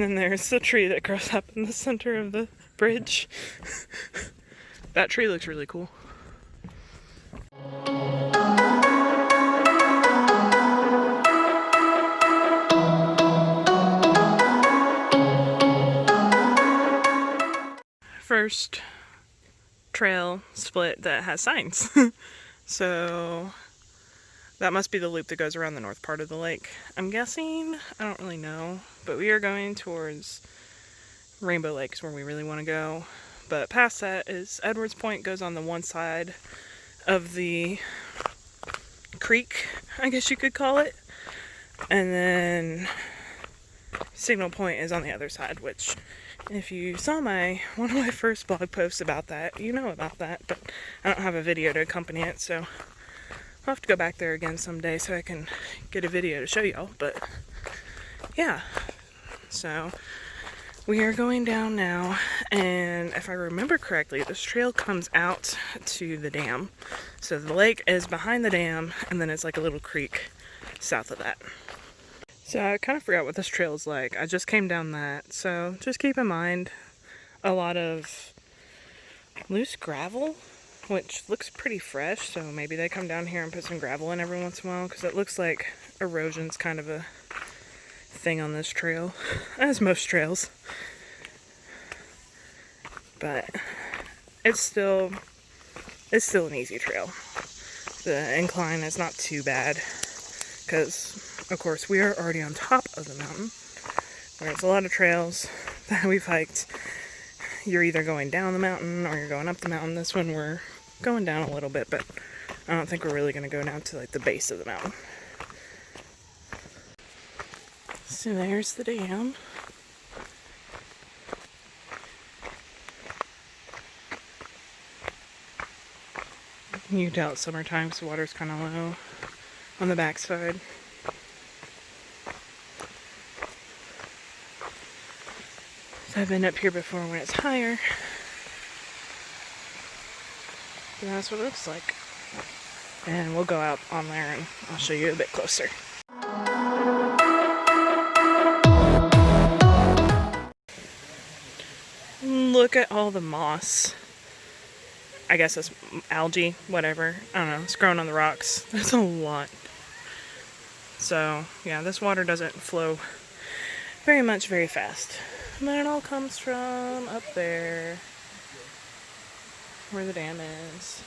then there's the tree that grows up in the center of the bridge. That tree looks really cool. First trail split that has signs. So that must be the loop that goes around the north part of the lake. I'm guessing, I don't really know, but we are going towards Rainbow Lakes where we really want to go. But past that is Edwards Point, goes on the one side of the creek, I guess you could call it. And then Signal Point is on the other side, which if you saw one of my first blog posts about that, you know about that, but I don't have a video to accompany it, so I'll have to go back there again someday so I can get a video to show y'all. But yeah, so we are going down now, and if I remember correctly, this trail comes out to the dam. So the lake is behind the dam, and then it's like a little creek south of that. So I kind of forgot what this trail is like. I just came down that, so just keep in mind a lot of loose gravel, which looks pretty fresh, so maybe they come down here and put some gravel in every once in a while, because it looks like erosion's kind of a thing on this trail, as most trails. But it's still an easy trail. The incline is not too bad, because of course we are already on top of the mountain. Whereas a lot of trails that we've hiked, you're either going down the mountain or you're going up the mountain. This one we're going down a little bit, but I don't think we're really going to go down to like the base of the mountain. So there's the dam. You can tell it's summertime, so water's kind of low on the backside. So I've been up here before when it's higher. And that's what it looks like. And we'll go out on there and I'll show you a bit closer. Look at all the moss. I guess it's algae, whatever. I don't know, it's growing on the rocks. There's a lot. So, yeah, this water doesn't flow very much, very fast. And then it all comes from up there, where the dam is.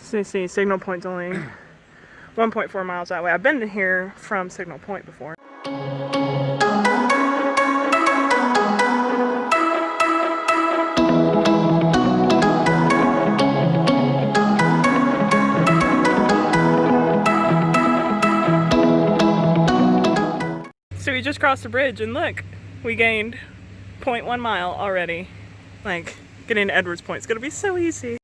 So you see, Signal Point's only 1.4 miles that way. I've been here from Signal Point before. So we just crossed the bridge and look, we gained 0.1 mile already. Like, getting to Edwards Point is gonna be so easy.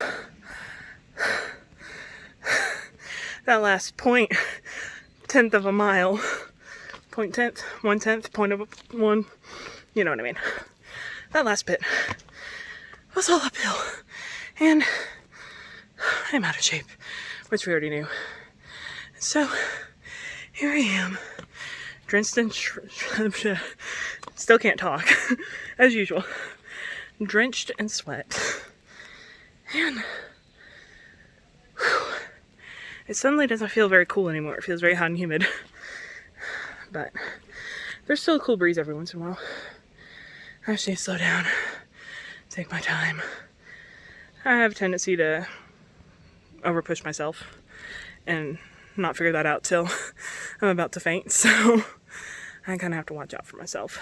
That last 0.1 of a mile, 0.1, 1/10, 0.1, you know what I mean. That last bit was all uphill, and I'm out of shape, which we already knew. So here I am, drenched in still can't talk, as usual. Drenched in sweat. And whew, it suddenly doesn't feel very cool anymore. It feels very hot and humid. But there's still a cool breeze every once in a while. I just need to slow down, take my time. I have a tendency to overpush myself and not figure that out till I'm about to faint, so I kind of have to watch out for myself.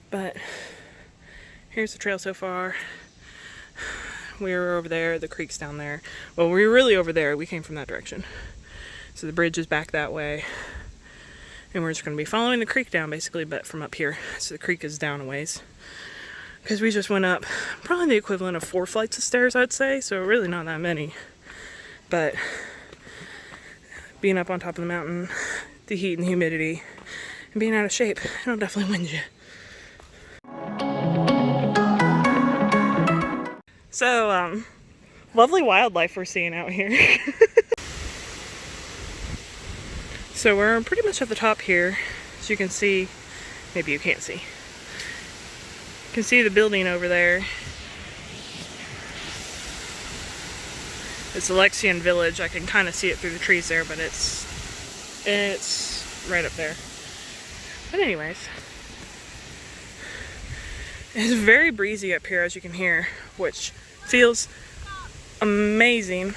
But here's the trail so far. We were over there, the creek's down there. Well, we were really over there, we came from that direction. So the bridge is back that way. And we're just going to be following the creek down basically, but from up here. So the creek is down a ways. Because we just went up probably the equivalent of 4 flights of stairs, I'd say. So really not that many. But being up on top of the mountain, the heat and the humidity, and being out of shape, it'll definitely wind you. So, lovely wildlife we're seeing out here. So we're pretty much at the top here. As you can see, maybe you can't see. You can see the building over there. It's Alexian Village. I can kind of see it through the trees there, but it's right up there. But anyways, it's very breezy up here, as you can hear, which feels amazing.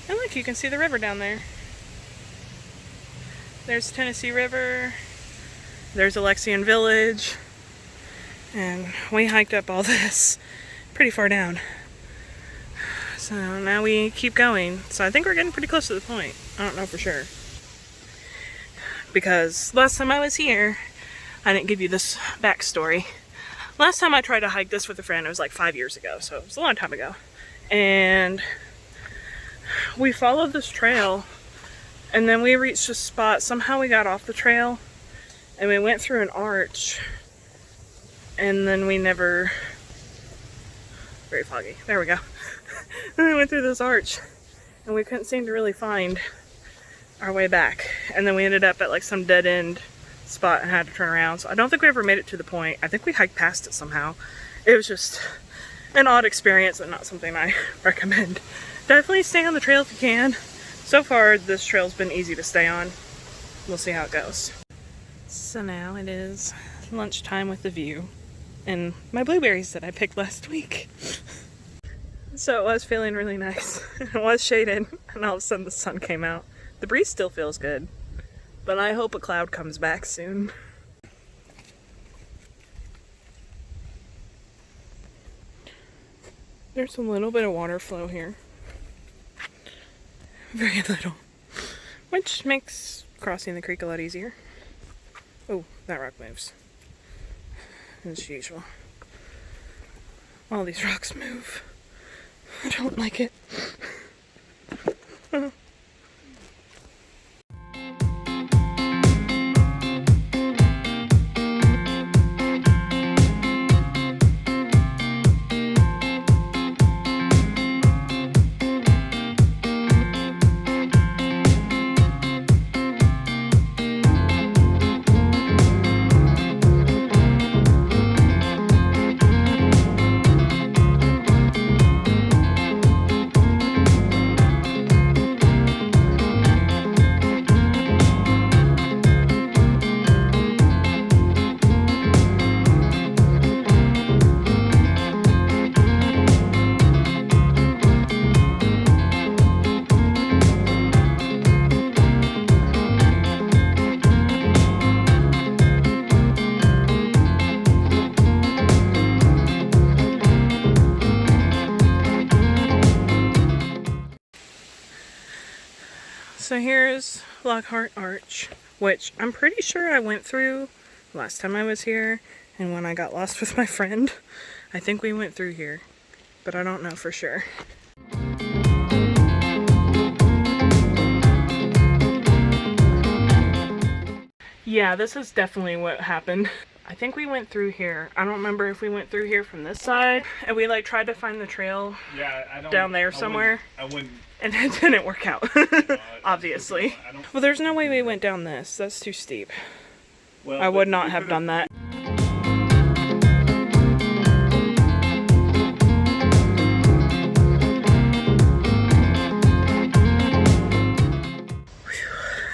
And look, you can see the river down there. There's Tennessee River. There's Alexian Village. And we hiked up all this pretty far down. So now we keep going. So I think we're getting pretty close to the point. I don't know for sure. Because last time I was here, I didn't give you this backstory. Last time I tried to hike this with a friend, it was like 5 years ago. So it was a long time ago. And we followed this trail. And then we reached a spot. Somehow we got off the trail. And we went through an arch. And then we never... Very foggy. There we go. And we went through this arch. And we couldn't seem to really find our way back. And then we ended up at like some dead end spot and had to turn around. So I don't think we ever made it to the point. I think we hiked past it somehow. It was just an odd experience and not something I recommend. Definitely stay on the trail if you can. So far this trail's been easy to stay on. We'll see how it goes. So now it is lunchtime with the view. And my blueberries that I picked last week. So it was feeling really nice. It was shaded and all of a sudden the sun came out. The breeze still feels good, but I hope a cloud comes back soon. There's a little bit of water flow here. Very little. Which makes crossing the creek a lot easier. Oh, that rock moves. As usual. All these rocks move. I don't like it. So here's Lockhart Arch, which I'm pretty sure I went through last time I was here, and when I got lost with my friend. I think we went through here, but I don't know for sure. Yeah, this is definitely what happened. I think we went through here. I don't remember if we went through here from this side and we like tried to find the trail down there somewhere. I wouldn't. And it didn't work out, obviously. Well, there's no way we went down this. That's too steep. Well, I would not have done that.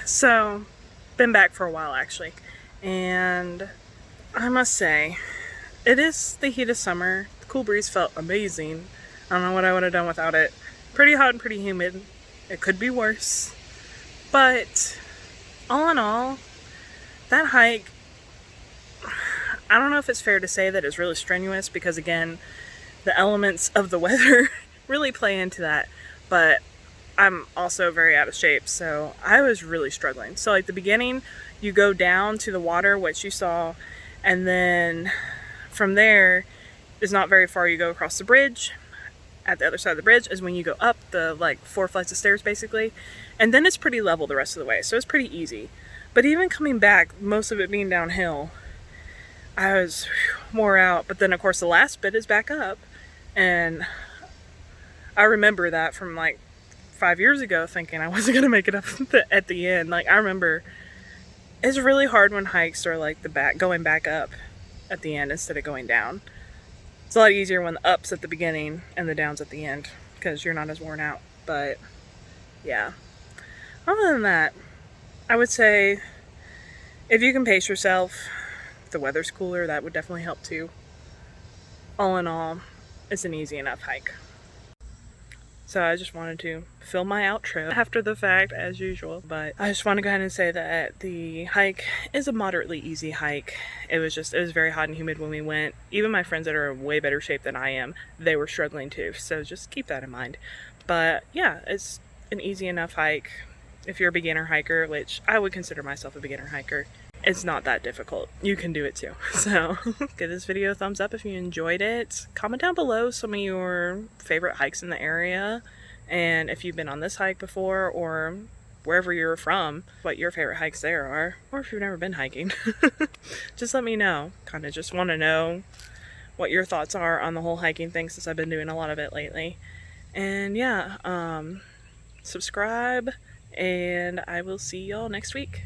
So, been back for a while actually, and I must say, it is the heat of summer. The cool breeze felt amazing. I don't know what I would have done without it. Pretty hot and pretty humid. It could be worse. But all in all, that hike, I don't know if it's fair to say that it's really strenuous because again, the elements of the weather really play into that. But I'm also very out of shape, so I was really struggling. So like the beginning, you go down to the water, which you saw, and then from there is not very far. You go across the bridge. At the other side of the bridge is when you go up the like 4 flights of stairs basically, and then it's pretty level the rest of the way, so it's pretty easy. But even coming back, most of it being downhill, I was wore out. But then of course the last bit is back up, and I remember that from like 5 years ago thinking I wasn't gonna make it up at the end. Like I remember it's really hard when hikes are like going back up at the end instead of going down. It's a lot easier when the up's at the beginning and the down's at the end because you're not as worn out. But yeah, other than that, I would say if you can pace yourself, if the weather's cooler, that would definitely help too. All in all, it's an easy enough hike. So I just wanted to film my outro after the fact as usual, but I just want to go ahead and say that the hike is a moderately easy hike. It was very hot and humid when we went. Even my friends that are in way better shape than I am, they were struggling too. So just keep that in mind. But yeah, it's an easy enough hike. If you're a beginner hiker, which I would consider myself a beginner hiker, it's not that difficult. You can do it too. So give this video a thumbs up if you enjoyed it. Comment down below some of your favorite hikes in the area, and if you've been on this hike before or wherever you're from, what your favorite hikes there are, or if you've never been hiking. Just let me know. Kind of just want to know what your thoughts are on the whole hiking thing since I've been doing a lot of it lately. And yeah, subscribe, and I will see y'all next week.